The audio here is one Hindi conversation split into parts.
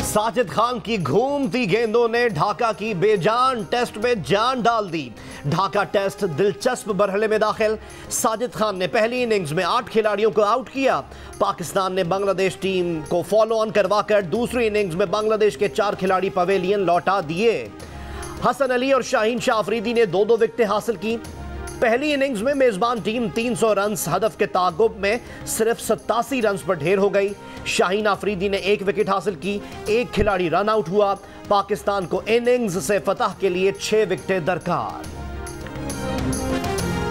साजिद खान की घूमती गेंदों ने ढाका की बेजान टेस्ट में जान डाल दी। ढाका टेस्ट दिलचस्प मरहले में दाखिल। साजिद खान ने पहली इनिंग्स में 8 खिलाड़ियों को आउट किया। पाकिस्तान ने बांग्लादेश टीम को फॉलो ऑन करवाकर दूसरी इनिंग्स में बांग्लादेश के 4 खिलाड़ी पवेलियन लौटा दिए। हसन अली और शाहीन शाह अफरीदी ने 2-2 विकेटें हासिल की। पहली इनिंग्स में मेजबान टीम 300 रन हदफ के ताक़ुब में सिर्फ 87 रन पर ढेर हो गई। शाहीन अफरीदी ने 1 विकेट हासिल की, 1 खिलाड़ी रन आउट हुआ। पाकिस्तान को इनिंग्स से फतह के लिए 6 विकेटें दरकार।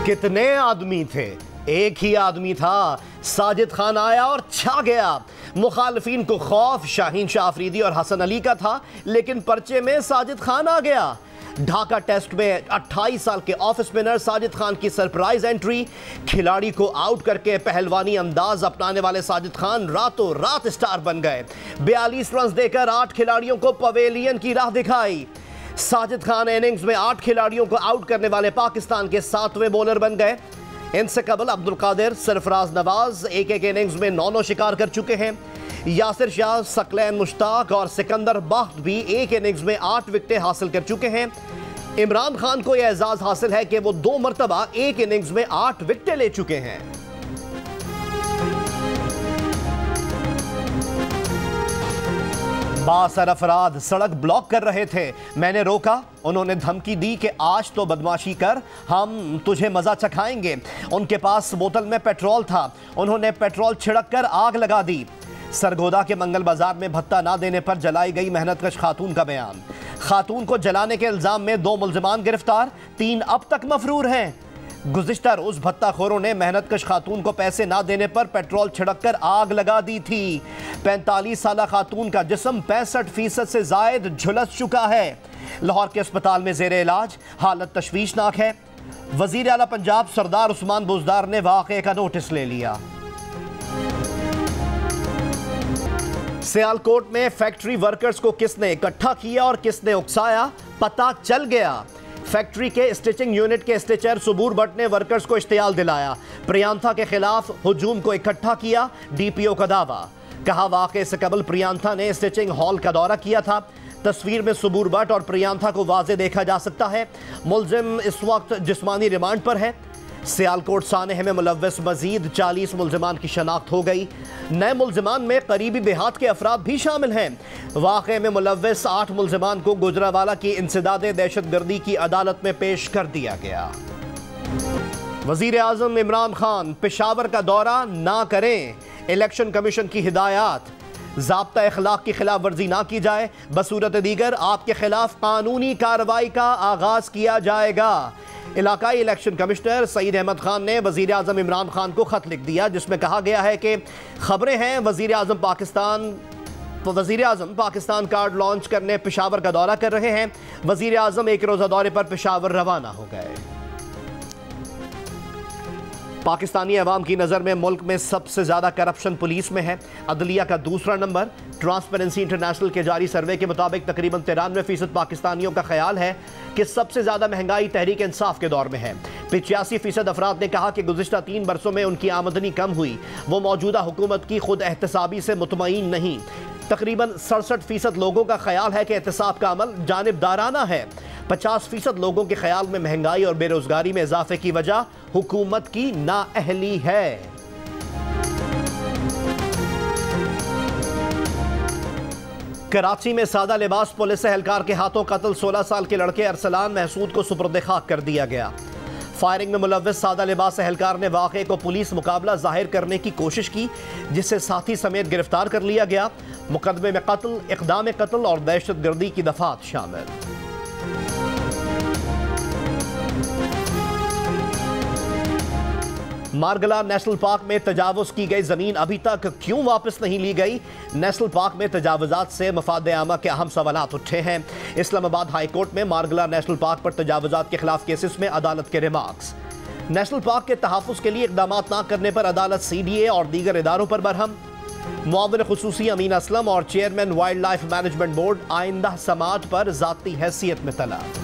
कितने आदमी थे? एक ही आदमी था। साजिद खान आया और छा गया। मुखालफीन को खौफ शाहीन शाह अफरीदी और हसन अली का था, लेकिन पर्चे में साजिद खान आ गया। ढाका टेस्ट में 28 साल के ऑफ स्पिनर साजिद खान की सरप्राइज एंट्री। खिलाड़ी को आउट करके पहलवानी अंदाज अपनाने वाले साजिद खान रातों रात स्टार बन गए। 42 रन देकर 8 खिलाड़ियों को पवेलियन की राह दिखाई। साजिद खान इनिंग्स में 8 खिलाड़ियों को आउट करने वाले पाकिस्तान के 7वें बॉलर बन गए। इनसे कबल अब्दुल कादिर, सरफराज नवाज एक इनिंग्स में 9 शिकार कर चुके हैं। यासिर शाह, सकलैन मुश्ताक और सिकंदर बख्त भी एक इनिंग्स में 8 विकेटें हासिल कर चुके हैं। इमरान खान को यह एजाज हासिल है कि वो 2 मरतबा एक इनिंग्स में 8 विकेटें ले चुके हैं। बासर अफराद सड़क ब्लॉक कर रहे थे। मैंने रोका, उन्होंने धमकी दी कि आज तो बदमाशी कर, हम तुझे मजा चखाएंगे। उनके पास बोतल में पेट्रोल था, उन्होंने पेट्रोल छिड़क कर आग लगा दी। सरगोदा के मंगल बाजार में भत्ता ना देने पर जलाई गई मेहनतकश खातून का बयान। खातून को जलाने के इल्जाम में 2 मुल्जिमान गिरफ्तार, 3 अब तक मफरूर हैं। गुज़िश्ता रोज भत्ताखोरों ने मेहनतकश खातून को पैसे ना देने पर पेट्रोल छिड़क कर आग लगा दी थी। 45 साला खातून का जिस्म 65% से जायद झुलस चुका है। लाहौर के अस्पताल में जेर इलाज, हालत तशवीशनाक है। वजीर आला पंजाब सरदार उस्मान बुज़दार ने वाक़े का नोटिस ले लिया। सियालकोट में फैक्ट्री वर्कर्स को किसने इकट्ठा किया और किसने उकसाया, पता चल गया। फैक्ट्री के स्टिचिंग यूनिट के स्टिचर सुबूर भट्ट ने वर्कर्स को इश्तियाल दिलाया। प्रियांथा के खिलाफ हुजूम को इकट्ठा किया, डीपीओ का दावा। कहा वाक़े से कबल प्रियांथा ने स्टिचिंग हॉल का दौरा किया था। तस्वीर में सुबूर भट्ट और प्रियांथा को वाज़े देखा जा सकता है। मुलजिम इस वक्त जिस्मानी रिमांड पर है। सियालकोट सानेह में मुलव्वस मजीद 40 मुल्जिमान की शनाख्त हो गई। नए मुल्जिमान में करीबी देहात के अफराद भी शामिल हैं। वाक़े में मुलव्वस 8 मुल्जिमान को गुजरावाला की इंसदादे दहशतगर्दी की अदालत में पेश कर दिया गया। वज़ीर आज़म इमरान खान पेशावर का दौरा ना करें, इलेक्शन कमीशन की हिदायत। ज़ाब्ता अखलाक की खिलाफ वर्जी ना की जाए, बसूरत दीगर आपके खिलाफ कानूनी कार्रवाई का आगाज किया जाएगा। इलाकाई इलेक्शन कमिश्नर सईद अहमद खान ने वज़ीर आज़म इमरान खान को ख़त लिख दिया, जिसमें कहा गया है कि खबरें हैं वज़ीर आज़म पाकिस्तान कार्ड लॉन्च करने पेशावर का दौरा कर रहे हैं। वज़ीर आज़म एक रोज़ा दौरे पर पेशावर रवाना हो गए। पाकिस्तानी अवाम की नज़र में मुल्क में सबसे ज़्यादा करप्शन पुलिस में है, अदलिया का दूसरा नंबर। ट्रांसपेरेंसी इंटरनेशनल के जारी सर्वे के मुताबिक तकरीबन 93% पाकिस्तानियों का ख्याल है कि सबसे ज़्यादा महंगाई तहरीक इंसाफ के दौर में है। 85% अफराद ने कहा कि गुज़िश्ता 3 बरसों में उनकी आमदनी कम हुई। वो मौजूदा हुकूमत की खुद एहतसाबी से मुतमईन नहीं। तकरीबन 67% लोगों का ख्याल है कि एहतसाब का अमल जानिबदाराना है। 50% लोगों के ख्याल में महंगाई और बेरोजगारी में इजाफे की वजह हुकूमत की नाअहली है। कराची में सादा लिबास पुलिस एहलकार के हाथों कत्ल 16 साल के लड़के अरसलान महसूद को सुपुर्द खाक कर दिया गया। फायरिंग में मुलव्वस सादा लिबास एहलकार ने वाक़े को पुलिस मुकाबला जाहिर करने की कोशिश की, जिससे साथी समेत गिरफ्तार कर लिया गया। मुकदमे में कत्ल, इक़दाम कत्ल और दहशतगर्दी की दफात शामिल। मारगला नेशनल पार्क में तजावुज़ की गई ज़मीन अभी तक क्यों वापस नहीं ली गई? नेशनल पार्क में तजावुज़ात से मफाद आमा के अहम सवालात उठे हैं। इस्लामाबाद हाई कोर्ट में मारगला नेशनल पार्क पर तजावुज़ात के खिलाफ केसेस में अदालत के रिमार्क्स। नेशनल पार्क के तहफ़्फ़ुज़ के लिए इक़दाम ना करने पर अदालत CDA और दीगर इदारों पर बरहम। मुआविन खुसूसी अमीन असलम और chairman wild life management board आइंदा समाअत पर ज़ाती हैसियत में तलब।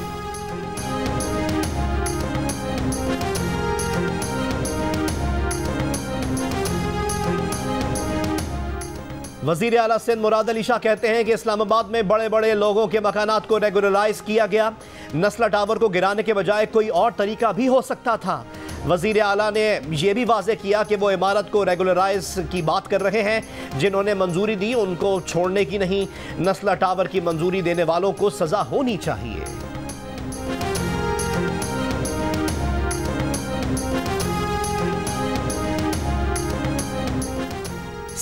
वजीर आला सिंध मुराद अली शाह कहते हैं कि इस्लामाबाद में बड़े बड़े लोगों के मकानात को रेगुलराइज किया गया। नस्ला टावर को गिराने के बजाय कोई और तरीका भी हो सकता था। वजीर आला ने यह भी वाज़ेह किया कि वो इमारत को रेगुलराइज की बात कर रहे हैं। जिन्होंने मंजूरी दी उनको छोड़ने की नहीं, नस्ला टावर की मंजूरी देने वालों को सजा होनी चाहिए।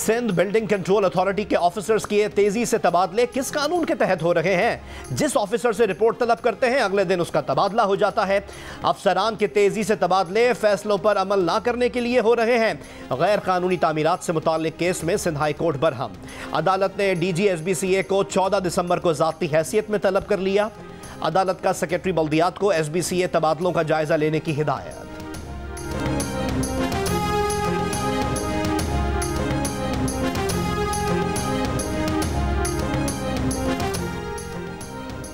सिंध बिल्डिंग कंट्रोल अथॉरिटी के ऑफिसर्स के तेजी से तबादले किस कानून के तहत हो रहे हैं? जिस ऑफिसर से रिपोर्ट तलब करते हैं अगले दिन उसका तबादला हो जाता है। अफसरान के तेजी से तबादले फैसलों पर अमल ना करने के लिए हो रहे हैं। गैर कानूनी तामीरात से मुताल्लिक केस में सिंध हाई कोर्ट बरहम। अदालत ने DG SBCA को 14 दिसंबर को ज़ाती हैसियत में तलब कर लिया। अदालत का सेक्रेटरी बल्दियात को SBCA तबादलों का जायजा लेने की हिदायत।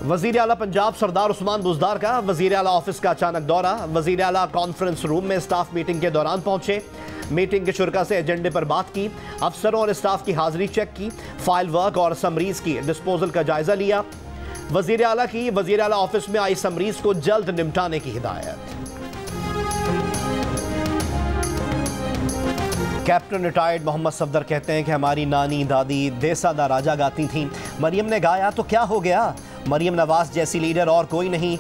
वजीर आला पंजाब सरदार उस्मान बुज़दार का वजीर आला ऑफिस का अचानक दौरा। वजीर आला कॉन्फ्रेंस रूम में स्टाफ मीटिंग के दौरान पहुंचे। मीटिंग के शुरका से एजेंडे पर बात की, अफसरों और स्टाफ की हाजिरी चेक की, फाइल वर्क और समरीज की डिस्पोजल का जायजा लिया। वजीर आला की वजीर आला ऑफिस में आई समरीज को जल्द निपटाने की हिदायत। कैप्टन रिटायर्ड मोहम्मद सफदर कहते हैं कि हमारी नानी दादी देसा दा राजा गाती थीं। मरियम ने गाया तो क्या हो गया? मरियम नवाज जैसी लीडर और कोई नहीं।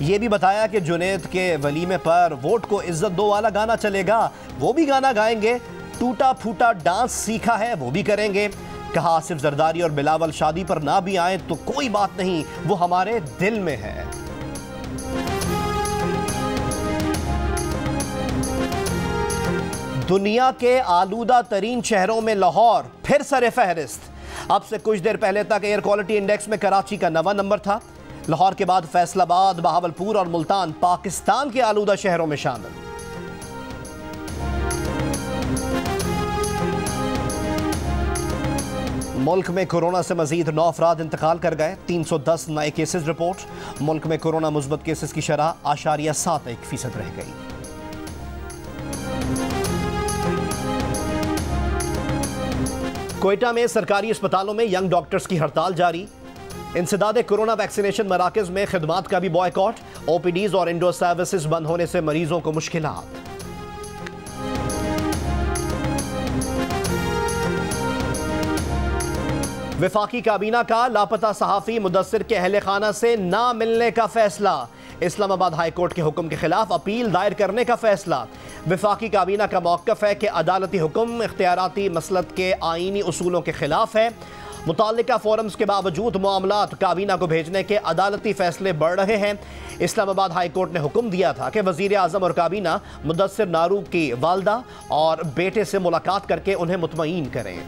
ये भी बताया कि जुनैद के वलीमे पर वोट को इज्जत दो वाला गाना चलेगा, वो भी गाना गाएंगे। टूटा फूटा डांस सीखा है, वो भी करेंगे। कहा आसिफ जरदारी और बिलावल शादी पर ना भी आए तो कोई बात नहीं, वो हमारे दिल में है। दुनिया के आलूदा तरीन शहरों में लाहौर फिर सरे फहरिस्त। अब से कुछ देर पहले तक एयर क्वालिटी इंडेक्स में कराची का 9वां नंबर था। लाहौर के बाद फैसलाबाद, बहावलपुर और मुल्तान पाकिस्तान के आलूदा शहरों में शामिल। मुल्क में कोरोना से मजीद 9 अफराद इंतकाल कर गए। 310 नए केसेस रिपोर्ट। मुल्क में कोरोना मुस्बत केसेस की शरह 0.71% रह गई। कोयटा में सरकारी अस्पतालों में यंग डॉक्टर्स की हड़ताल जारी। इंसदाद कोरोना वैक्सीनेशन मराकज में खिदमात का भी बॉयकॉट। OPDs और इंडोर सर्विसेज बंद होने से मरीजों को मुश्किलात। वफाकी काबीना का लापता सहाफ़ी मुदस्सिर के अहले खाना से ना मिलने का फैसला। इस्लामाबाद हाई कोर्ट के हुक्म के खिलाफ अपील दायर करने का फैसला। वफाकी काबीना का मौक़िफ़ है कि अदालती हुक्म इख्तियाराती मसलत के आईनी उसूलों के खिलाफ है। मुताल्लिका फोरम्स के बावजूद मामलात काबीना को भेजने के अदालती फैसले बढ़ रहे हैं। इस्लामाबाद हाई कोर्ट ने हुक्म दिया था कि वज़ीर आज़म और काबीना मुदस्सिर नारूक की वालदा और बेटे से मुलाकात करके उन्हें मुतमईन करें।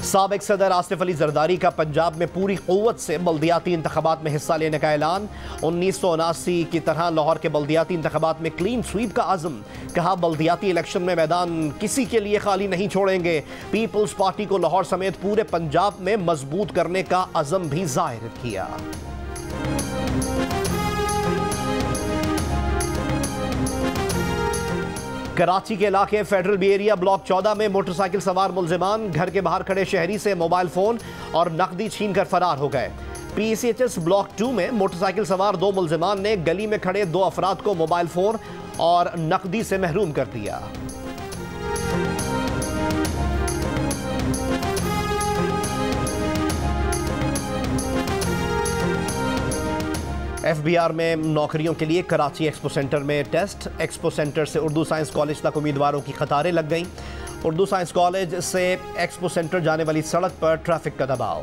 साबिक सदर आसिफ अली जरदारी का पंजाब में पूरी क़ुव्वत से बल्दियाती इंतख़ाबात में हिस्सा लेने का ऐलान। 1979 की तरह लाहौर के बल्दियाती इंतख़ाबात में क्लीन स्वीप का आज़म। कहा बल्दियाती इलेक्शन में मैदान किसी के लिए खाली नहीं छोड़ेंगे। पीपल्स पार्टी को लाहौर समेत पूरे पंजाब में मजबूत करने का अज़म भी जाहिर किया। कराची के इलाके फेडरल बी एरिया ब्लॉक 14 में मोटरसाइकिल सवार मुल्जिमान घर के बाहर खड़े शहरी से मोबाइल फोन और नकदी छीनकर फरार हो गए। PCHS ब्लॉक 2 में मोटरसाइकिल सवार 2 मुल्जिमान ने गली में खड़े 2 अफराद को मोबाइल फोन और नकदी से महरूम कर दिया। FBR में नौकरियों के लिए कराची एक्सपो सेंटर में टेस्ट। एक्सपो सेंटर से उर्दू साइंस कॉलेज तक उम्मीदवारों की कतारें लग गईं। उर्दू साइंस कॉलेज से एक्सपो सेंटर जाने वाली सड़क पर ट्रैफिक का दबाव।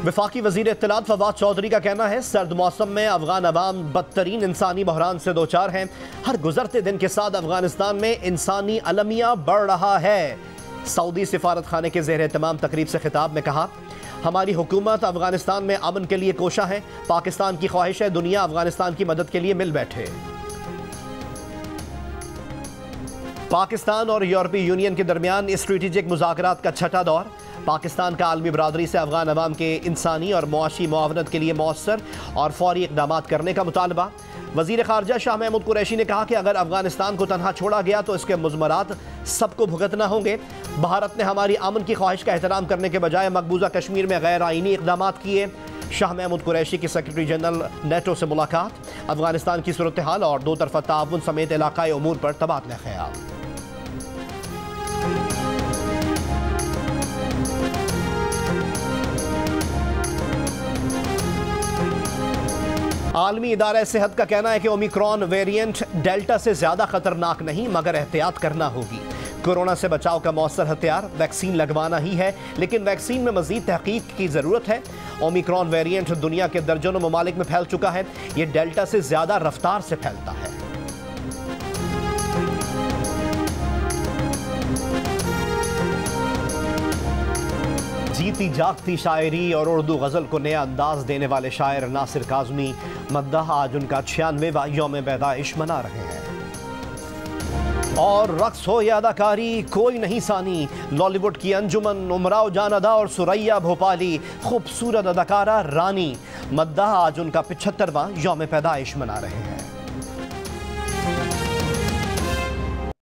वफाकी वजीर इत्तलात फवाद चौधरी का कहना है सर्द मौसम में अफगान अवाम बदतरीन इंसानी बहरान से दो चार हैं। हर गुजरते दिन के साथ अफगानिस्तान में इंसानी अलमिया बढ़ रहा है। सऊदी सिफारत खाने के ज़ेर तमाम तकरीब से खिताब में कहा हमारी हुकूमत अफगानिस्तान में अमन के लिए कोशा है। पाकिस्तान की ख्वाहिश है दुनिया अफगानिस्तान की मदद के लिए मिल बैठे। पाकिस्तान और यूरोपीय यूनियन के दरमियान स्ट्रेटेजिक मुज़ाकरात का छठा दौर। पाकिस्तान का आलमी बरादरी से अफगान अवाम के इंसानी और मुआशी मुआवनत के लिए मौसर और फौरी इक़दाम करने का मुतालबा। वज़ीर ख़ारजा शाह महमूद कुरैशी ने कहा कि अगर अफगानिस्तान को तनहा छोड़ा गया तो इसके मुज़मरात सबको भुगतना होंगे। भारत ने हमारी अमन की ख्वाहिश का एहतराम करने के बजाय मकबूजा कश्मीर में गैर आइनी इक़दाम किए। शाह महमूद कुरैशी की सेक्रेटरी जनरल नेटो से मुलाकात, अफगानिस्तान की सूरत हाल और दो तरफ़ा ताउन समेत इलाकाई उमूर पर तबादला ख्याल। आलमी इदारा सेहत का कहना है कि ओमिक्रॉन वेरिएंट डेल्टा से ज़्यादा ख़तरनाक नहीं, मगर एहतियात करना होगी। कोरोना से बचाव का मौसर हथियार वैक्सीन लगवाना ही है, लेकिन वैक्सीन में मज़ीद तहकीक की ज़रूरत है। ओमिक्रॉन वेरिएंट दुनिया के दर्जनों ममालिक में फैल चुका है। ये डेल्टा से ज़्यादा रफ्तार से फैलता है। जीती जागती शायरी और उर्दू गज़ल को नया अंदाज देने वाले शायर नासिर काज़मी मद्दाह आज उनका 96वां यौम पैदाइश मना रहे हैं। और रक्स हो या अदाकारी कोई नहीं सानी, बॉलीवुड की अंजुमन उमराव जान अदा और सुरैया भोपाली खूबसूरत अदाकारा रानी मद्दाह आज उनका 75वां यौम पैदाइश मना रहे हैं।